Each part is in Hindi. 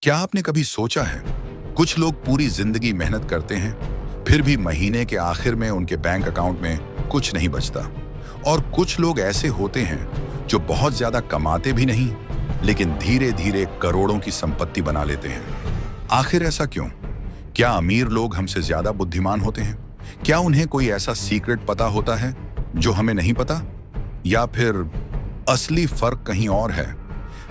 क्या आपने कभी सोचा है, कुछ लोग पूरी जिंदगी मेहनत करते हैं, फिर भी महीने के आखिर में उनके बैंक अकाउंट में कुछ नहीं बचता। और कुछ लोग ऐसे होते हैं जो बहुत ज्यादा कमाते भी नहीं, लेकिन धीरे धीरे करोड़ों की संपत्ति बना लेते हैं। आखिर ऐसा क्यों? क्या अमीर लोग हमसे ज्यादा बुद्धिमान होते हैं? क्या उन्हें कोई ऐसा सीक्रेट पता होता है जो हमें नहीं पता? या फिर असली फर्क कहीं और है?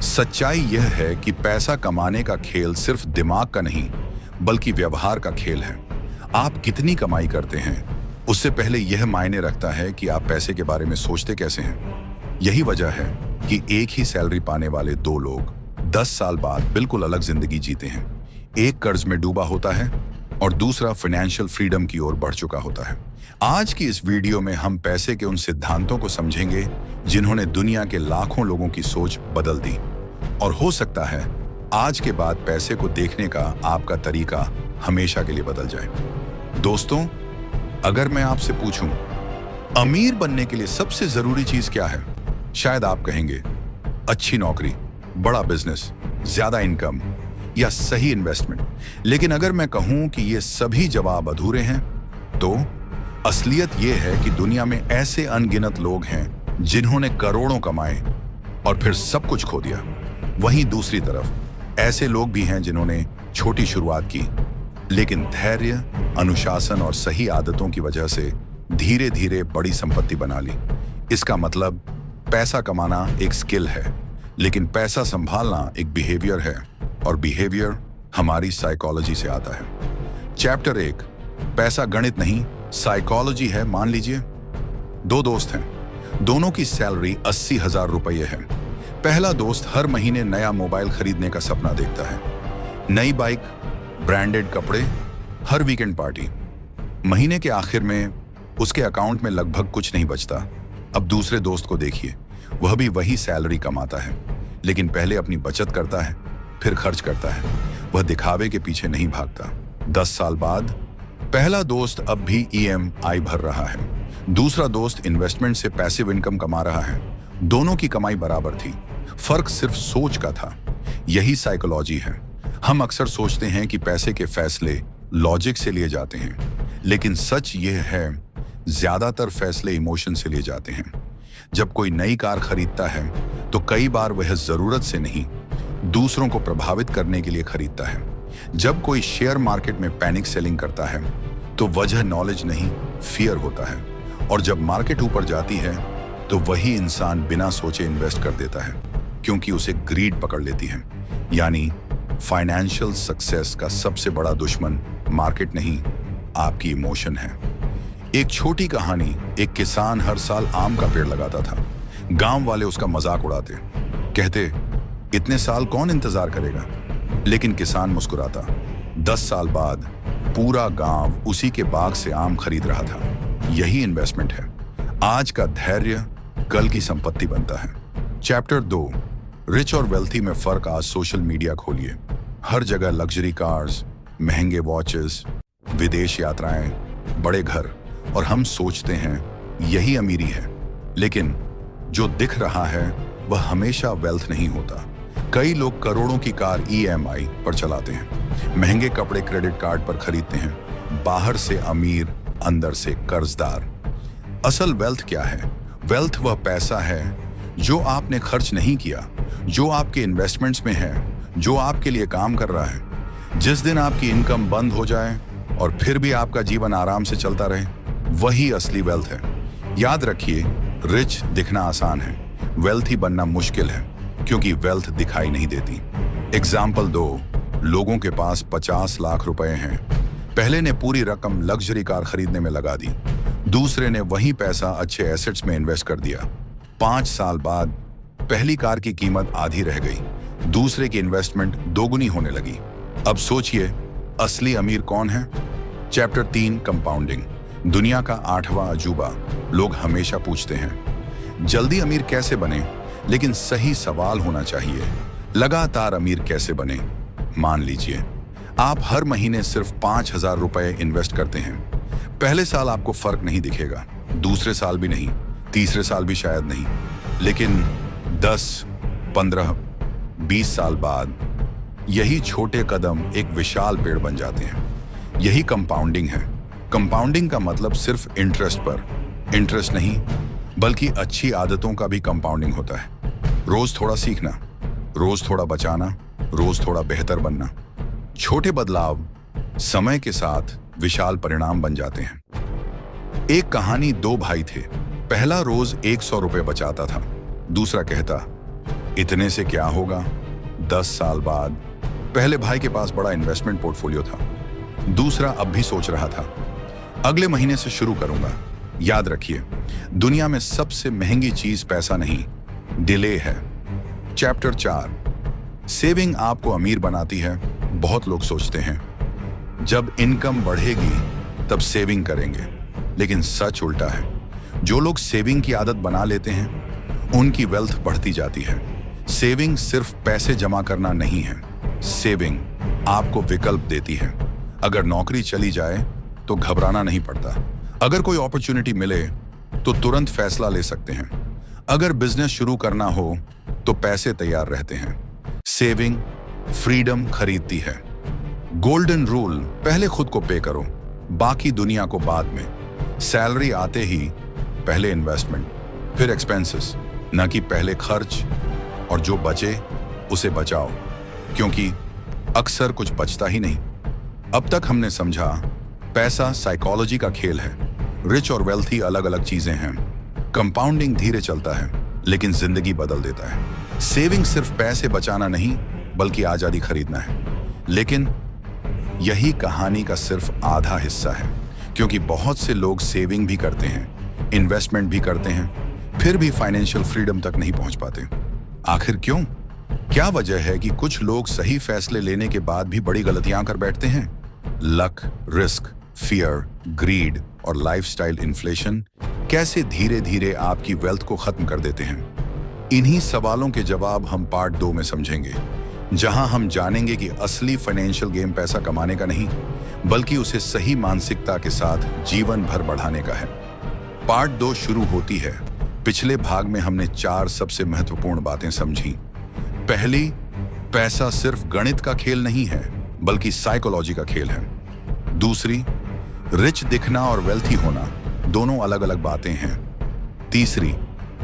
सच्चाई यह है कि पैसा कमाने का खेल सिर्फ दिमाग का नहीं, बल्कि व्यवहार का खेल है। आप कितनी कमाई करते हैं, उससे पहले यह मायने रखता है कि आप पैसे के बारे में सोचते कैसे हैं। यही वजह है कि एक ही सैलरी पाने वाले दो लोग 10 साल बाद बिल्कुल अलग जिंदगी जीते हैं। एक कर्ज में डूबा होता है और दूसरा फाइनेंशियल फ्रीडम की ओर बढ़ चुका होता है। आज की इस वीडियो में हम पैसे के उन सिद्धांतों को समझेंगे जिन्होंने दुनिया के लाखों लोगों की सोच बदल दी। और हो सकता है आज के बाद पैसे को देखने का आपका तरीका हमेशा के लिए बदल जाए। दोस्तों, अगर मैं आपसे पूछूं, अमीर बनने के लिए सबसे जरूरी चीज क्या है? शायद आप कहेंगे अच्छी नौकरी, बड़ा बिजनेस, ज्यादा इनकम या सही इन्वेस्टमेंट। लेकिन अगर मैं कहूं कि ये सभी जवाब अधूरे हैं, तो असलियत यह है कि दुनिया में ऐसे अनगिनत लोग हैं जिन्होंने करोड़ों कमाए और फिर सब कुछ खो दिया। वहीं दूसरी तरफ ऐसे लोग भी हैं जिन्होंने छोटी शुरुआत की, लेकिन धैर्य, अनुशासन और सही आदतों की वजह से धीरे धीरे बड़ी संपत्ति बना ली। इसका मतलब पैसा कमाना एक स्किल है, लेकिन पैसा संभालना एक बिहेवियर है, और बिहेवियर हमारी साइकोलॉजी से आता है। चैप्टर 1, पैसा गणित नहीं साइकोलॉजी है। मान लीजिए दो दोस्त हैं, दोनों की सैलरी 80,000 रुपये है। पहला दोस्त हर महीने नया मोबाइल खरीदने का सपना देखता है, नई बाइक, ब्रांडेड कपड़े, हर वीकेंड पार्टी। महीने के आखिर में उसके अकाउंट में लगभग कुछ नहीं बचता। अब दूसरे दोस्त को देखिए, वह भी वही सैलरी कमाता है, लेकिन पहले अपनी बचत करता है, फिर खर्च करता है। वह दिखावे के पीछे नहीं भागता। 10 साल बाद पहला दोस्त अब भी EMI भर रहा है, दूसरा दोस्त इन्वेस्टमेंट से पैसिव इनकम कमा रहा है। दोनों की कमाई बराबर थी, फर्क सिर्फ सोच का था। यही साइकोलॉजी है। हम अक्सर सोचते हैं कि पैसे के फैसले लॉजिक से लिए जाते हैं, लेकिन सच यह है ज्यादातर फैसले इमोशन से लिए जाते हैं। जब कोई नई कार खरीदता है तो कई बार वह जरूरत से नहीं, दूसरों को प्रभावित करने के लिए खरीदता है। जब कोई शेयर मार्केट में पैनिक सेलिंग करता है तो वजह नॉलेज नहीं, फियर होता है। और जब मार्केट ऊपर जाती है तो वही इंसान बिना सोचे इन्वेस्ट कर देता है, क्योंकि उसे ग्रीड पकड़ लेती है। यानी फाइनेंशियल सक्सेस का सबसे बड़ा दुश्मन मार्केट नहीं, आपकी इमोशन है। एक छोटी कहानी, एक किसान हर साल आम का पेड़ लगाता था। गांव वाले उसका मजाक उड़ाते, कहते इतने साल कौन इंतजार करेगा? लेकिन किसान मुस्कुराता। 10 साल बाद पूरा गांव उसी के बाग से आम खरीद रहा था। यही इन्वेस्टमेंट है। आज का धैर्य कल की संपत्ति बनता है। चैप्टर 2, रिच और वेल्थी में फर्क। आज सोशल मीडिया खोलिए, हर जगह लग्जरी कार्स, महंगे वॉचेस, विदेश यात्राएं, बड़े घर, और हम सोचते हैं यही अमीरी है। लेकिन जो दिख रहा है वह हमेशा वेल्थ नहीं होता। कई लोग करोड़ों की कार EMI पर चलाते हैं, महंगे कपड़े क्रेडिट कार्ड पर खरीदते हैं, बाहर से अमीर, अंदर से कर्जदार। असल वेल्थ क्या है? वेल्थ वह पैसा है जो आपने खर्च नहीं किया, जो आपके इन्वेस्टमेंट्स में है, जो आपके लिए काम कर रहा है। जिस दिन आपकी इनकम बंद हो जाए और फिर भी आपका जीवन आराम से चलता रहे, वही असली वेल्थ है। याद रखिए, रिच दिखना आसान है, वेल्थी बनना मुश्किल है, क्योंकि वेल्थ दिखाई नहीं देती। एग्जाम्पल 2, लोगों के पास 50 लाख रुपए हैं। पहले ने पूरी रकम लग्जरी कार खरीदने में लगा दी, दूसरे ने वही पैसा अच्छे एसेट्स में इन्वेस्ट कर दिया। 5 साल बाद पहली कार की कीमत आधी रह गई, दूसरे की इन्वेस्टमेंट दोगुनी होने लगी। अब सोचिए, असली अमीर कौन है? चैप्टर 3, कंपाउंडिंग, दुनिया का 8वां अजूबा। लोग हमेशा पूछते हैं जल्दी अमीर कैसे बने, लेकिन सही सवाल होना चाहिए, लगातार अमीर कैसे बने? मान लीजिए आप हर महीने सिर्फ 5,000 रुपए इन्वेस्ट करते हैं। पहले साल आपको फर्क नहीं दिखेगा, दूसरे साल भी नहीं, तीसरे साल भी शायद नहीं, लेकिन 10, 15, 20 साल बाद यही छोटे कदम एक विशाल पेड़ बन जाते हैं। यही कंपाउंडिंग है। कंपाउंडिंग का मतलब सिर्फ इंटरेस्ट नहीं, बल्कि अच्छी आदतों का भी कंपाउंडिंग होता है। रोज थोड़ा सीखना, रोज थोड़ा बचाना, रोज थोड़ा बेहतर बनना। छोटे बदलाव समय के साथ विशाल परिणाम बन जाते हैं। एक कहानी, दो भाई थे। पहला रोज 100 रुपए बचाता था। दूसरा कहता, इतने से क्या होगा 10 साल बाद। पहले भाई के पास बड़ा इन्वेस्टमेंट पोर्टफोलियो था। दूसरा अब भी सोच रहा था, अगले महीने से शुरू करूंगा। याद रखिए, दुनिया में सबसे महंगी चीज पैसा नहीं, डिले है। चैप्टर 4, सेविंग आपको अमीर बनाती है। बहुत लोग सोचते हैं जब इनकम बढ़ेगी तब सेविंग करेंगे, लेकिन सच उल्टा है। जो लोग सेविंग की आदत बना लेते हैं उनकी वेल्थ बढ़ती जाती है। सेविंग सिर्फ पैसे जमा करना नहीं है, सेविंग आपको विकल्प देती है। अगर नौकरी चली जाए तो घबराना नहीं पड़ता। अगर कोई अपॉर्चुनिटी मिले तो तुरंत फैसला ले सकते हैं। अगर बिजनेस शुरू करना हो तो पैसे तैयार रहते हैं। सेविंग फ्रीडम खरीदती है। गोल्डन रूल, पहले खुद को पे करो, बाकी दुनिया को बाद में। सैलरी आते ही पहले इन्वेस्टमेंट, फिर एक्सपेंसेस, न कि पहले खर्च, और जो बचे उसे बचाओ, क्योंकि अक्सर कुछ बचता ही नहीं। अब तक हमने समझा पैसा साइकोलॉजी का खेल है। रिच और वेल्थी अलग अलग चीजें हैं। कंपाउंडिंग धीरे चलता है लेकिन जिंदगी बदल देता है। सेविंग सिर्फ पैसे बचाना नहीं, बल्कि आजादी खरीदना है। लेकिन यही कहानी का सिर्फ आधा हिस्सा है, क्योंकि बहुत से लोग सेविंग भी करते हैं, इन्वेस्टमेंट भी करते हैं, फिर भी फाइनेंशियल फ्रीडम तक नहीं पहुंच पाते। आखिर क्यों? क्या वजह है कि कुछ लोग सही फैसले लेने के बाद भी बड़ी गलतियां कर बैठते हैं? लक, रिस्क, फियर, ग्रीड और लाइफस्टाइल इन्फ्लेशन कैसे धीरे धीरे आपकी वेल्थ को खत्म कर देते हैं? इन्हीं सवालों के जवाब हम पार्ट 2 में समझेंगे, जहां हम जानेंगे कि असली फाइनेंशियल गेम पैसा कमाने का नहीं, बल्कि उसे सही मानसिकता के साथ जीवन भर बढ़ाने का है। पार्ट 2 शुरू होती है। पिछले भाग में हमने 4 सबसे महत्वपूर्ण बातें समझी। पहली, पैसा सिर्फ गणित का खेल नहीं है, बल्कि साइकोलॉजी का खेल है। दूसरी, रिच दिखना और वेल्थी होना दोनों अलग अलग बातें हैं। तीसरी,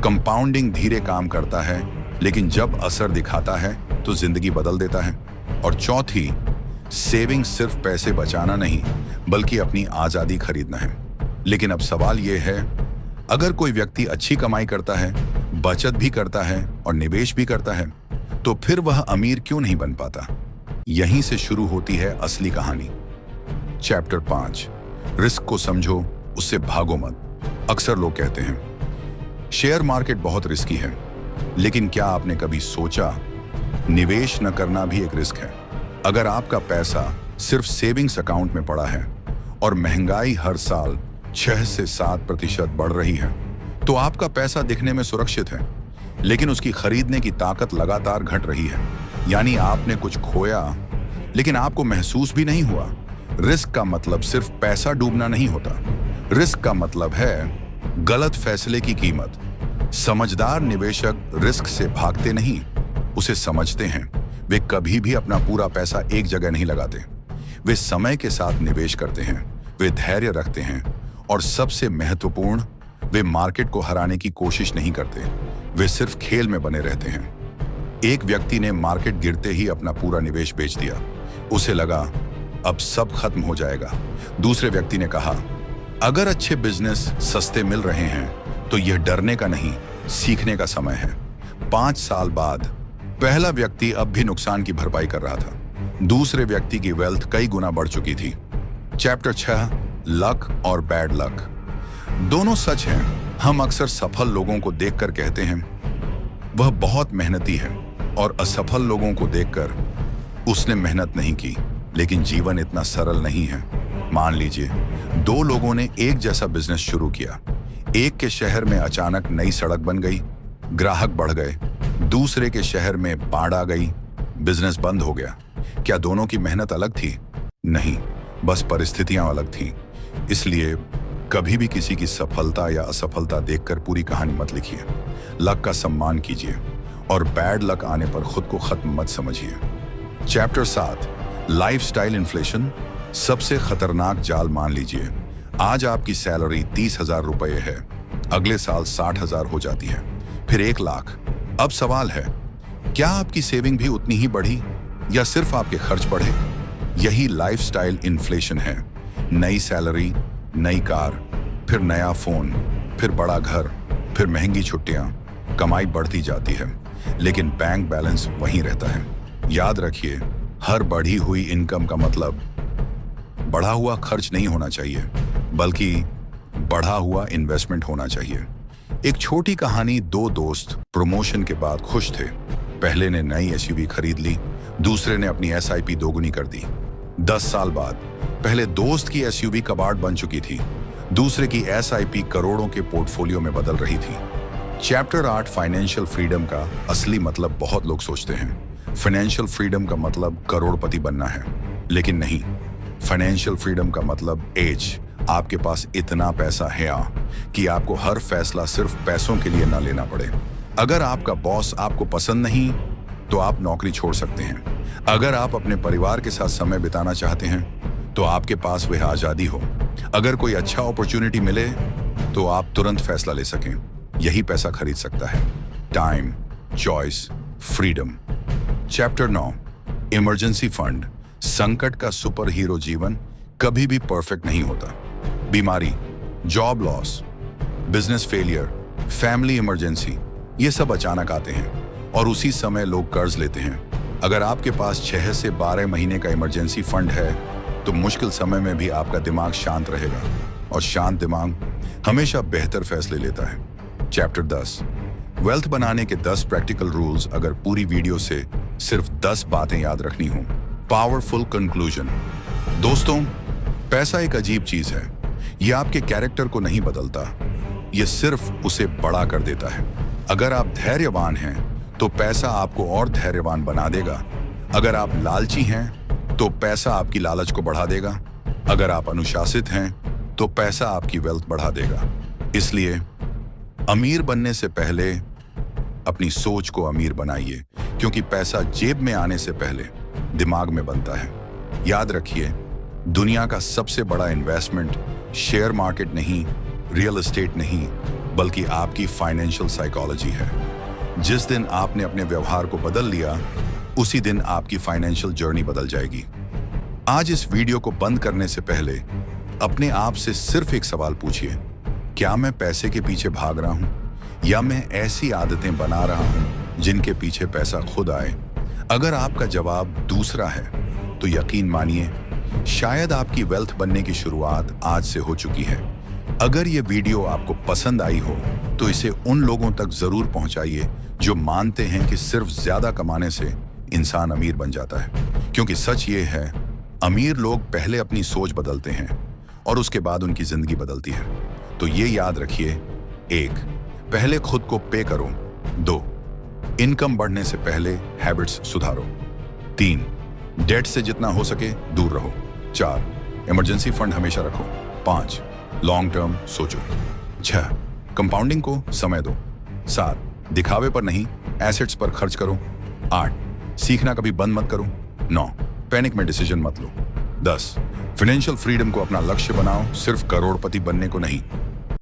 कंपाउंडिंग धीरे काम करता है, लेकिन जब असर दिखाता है तो जिंदगी बदल देता है। और चौथी, सेविंग सिर्फ पैसे बचाना नहीं, बल्कि अपनी आजादी खरीदना है। लेकिन अब सवाल यह है, अगर कोई व्यक्ति अच्छी कमाई करता है, बचत भी करता है और निवेश भी करता है, तो फिर वह अमीर क्यों नहीं बन पाता? यहीं से शुरू होती है असली कहानी। चैप्टर 5, रिस्क को समझो, उससे भागो मत। अक्सर लोग कहते हैं शेयर मार्केट बहुत रिस्की है, लेकिन क्या आपने कभी सोचा निवेश न करना भी एक रिस्क है? अगर आपका पैसा सिर्फ सेविंग्स अकाउंट में पड़ा है और महंगाई हर साल 6 से 7% बढ़ रही है, तो आपका पैसा दिखने में सुरक्षित है, लेकिन उसकी खरीदने की ताकत लगातार घट रही है। यानी आपने कुछ खोया, लेकिन आपको महसूस भी नहीं हुआ। रिस्क का मतलब सिर्फ पैसा डूबना नहीं होता। रिस्क का मतलब है गलत फैसले की कीमत। समझदार निवेशक रिस्क से भागते नहीं, उसे समझते हैं। वे कभी भी अपना पूरा पैसा एक जगह नहीं लगाते। वे समय के साथ निवेश करते हैं, वे धैर्य रखते हैं, और सबसे महत्वपूर्ण, वे मार्केट को हराने की कोशिश नहीं करते। वे सिर्फ खेल में बने रहते हैं। एक व्यक्ति ने मार्केट गिरते ही अपना पूरा निवेश बेच दिया। उसे लगा अब सब खत्म हो जाएगा। दूसरे व्यक्ति ने कहा, अगर अच्छे बिजनेस सस्ते मिल रहे हैं तो यह डरने का नहीं, सीखने का समय है। 5 साल बाद पहला व्यक्ति अब भी नुकसान की भरपाई कर रहा था। दूसरे व्यक्ति की वेल्थ कई गुना बढ़ चुकी थी। चैप्टर 6, लक और बैड लक। दोनों सच हैं। हम अक्सर सफल लोगों को देखकर कहते हैं वह बहुत मेहनती है, और असफल लोगों को देखकर उसने मेहनत नहीं की। लेकिन जीवन इतना सरल नहीं है। मान लीजिए 2 लोगों ने एक जैसा बिजनेस शुरू किया। एक के शहर में अचानक नई सड़क बन गई, ग्राहक बढ़ गए। दूसरे के शहर में बाढ़ आ गई, बिजनेस बंद हो गया। क्या दोनों की मेहनत अलग थी? नहीं, बस परिस्थितियां अलग थीं। इसलिए कभी भी किसी की सफलता या असफलता देखकर पूरी कहानी मत लिखिए। लक का सम्मान कीजिए और बैड लक आने पर खुद को खत्म मत समझिए। चैप्टर 7 लाइफस्टाइल इन्फ्लेशन, सबसे खतरनाक जाल मान लीजिए। आज आपकी सैलरी 30,000 रुपये है, अगले साल 60,000 हो जाती है, फिर 1 लाख। अब सवाल है, क्या आपकी सेविंग भी उतनी ही बढ़ी या सिर्फ आपके खर्च बढ़े? यही लाइफस्टाइल इन्फ्लेशन है। नई सैलरी, नई कार, फिर नया फोन, फिर बड़ा घर, फिर महंगी छुट्टियां, कमाई बढ़ती जाती है, लेकिन बैंक बैलेंस वहीं रहता है। याद रखिए, हर बढ़ी हुई इनकम का मतलब बढ़ा हुआ खर्च नहीं होना चाहिए, बल्कि बढ़ा हुआ इन्वेस्टमेंट होना चाहिए। एक छोटी कहानी, 2 दोस्त प्रमोशन के बाद खुश थे। पहले ने नई एसयूवी खरीद ली, दूसरे ने अपनी एसआईपी दोगुनी कर दी। 10 साल बाद पहले दोस्त की एसयूवी कबाड़ बन चुकी थी, दूसरे की एसआईपी करोड़ों के पोर्टफोलियो में बदल रही थी। चैप्टर 8 फाइनेंशियल फ्रीडम का असली मतलब बहुत लोग सोचते हैं फाइनेंशियल फ्रीडम का मतलब करोड़पति बनना है, लेकिन नहीं। फाइनेंशियल फ्रीडम का मतलब एज, आपके पास इतना पैसा है कि आपको हर फैसला सिर्फ पैसों के लिए ना लेना पड़े। अगर आपका बॉस आपको पसंद नहीं तो आप नौकरी छोड़ सकते हैं। अगर आप अपने परिवार के साथ समय बिताना चाहते हैं तो आपके पास वह आजादी हो। अगर कोई अच्छा अपॉर्चुनिटी मिले तो आप तुरंत फैसला ले सकें। यही पैसा खरीद सकता है, time, choice, freedom. Chapter 9 emergency fund, संकट का सुपर हीरो जीवन कभी भी परफेक्ट नहीं होता। बीमारी, job loss, business failure, family emergency, ये सब अचानक आते हैं और उसी समय लोग कर्ज लेते हैं। अगर आपके पास 6 से 12 महीने का इमरजेंसी फंड है तो मुश्किल समय में भी आपका दिमाग शांत रहेगा, और शांत दिमाग हमेशा बेहतर फैसले लेता है। चैप्टर 10 वेल्थ बनाने के 10 प्रैक्टिकल रूल्स। अगर पूरी वीडियो से सिर्फ 10 बातें याद रखनी हो। Powerful conclusion. दोस्तों, पैसा एक अजीब चीज है। यह आपके कैरेक्टर को नहीं बदलता, यह सिर्फ उसे बड़ा कर देता है। अगर आप धैर्यवान हैं तो पैसा आपको और धैर्यवान बना देगा। अगर आप लालची हैं तो पैसा आपकी लालच को बढ़ा देगा। अगर आप अनुशासित हैं तो पैसा आपकी वेल्थ बढ़ा देगा। इसलिए अमीर बनने से पहले अपनी सोच को अमीर बनाइए, क्योंकि पैसा जेब में आने से पहले दिमाग में बनता है। याद रखिए, दुनिया का सबसे बड़ा इन्वेस्टमेंट शेयर मार्केट नहीं, रियल एस्टेट नहीं, बल्कि आपकी फाइनेंशियल साइकोलॉजी है। जिस दिन आपने अपने व्यवहार को बदल लिया, उसी दिन आपकी फाइनेंशियल जर्नी बदल जाएगी। आज इस वीडियो को बंद करने से पहले अपने आप से सिर्फ एक सवाल पूछिए, क्या मैं पैसे के पीछे भाग रहा हूं, या मैं ऐसी आदतें बना रहा हूं जिनके पीछे पैसा खुद आए? अगर आपका जवाब दूसरा है तो यकीन मानिए, शायद आपकी वेल्थ बनने की शुरुआत आज से हो चुकी है। अगर ये वीडियो आपको पसंद आई हो तो इसे उन लोगों तक जरूर पहुंचाइए जो मानते हैं कि सिर्फ ज्यादा कमाने से इंसान अमीर बन जाता है। क्योंकि सच ये है, अमीर लोग पहले अपनी सोच बदलते हैं और उसके बाद उनकी जिंदगी बदलती है। तो ये याद रखिए, 1, पहले खुद को पे करो। 2, इनकम बढ़ने से पहले हैबिट्स सुधारो। 3, डेट से जितना हो सके दूर रहो। 4, इमरजेंसी फंड हमेशा रखो। 5, लॉन्ग टर्म सोचो। 6, कंपाउंडिंग को समय दो। 7, दिखावे पर नहीं, एसेट्स पर खर्च करो। 8, सीखना कभी बंद मत करो। 9, पैनिक में डिसीजन मत लो। 10, फाइनेंशियल फ्रीडम को अपना लक्ष्य बनाओ, सिर्फ करोड़पति बनने को नहीं।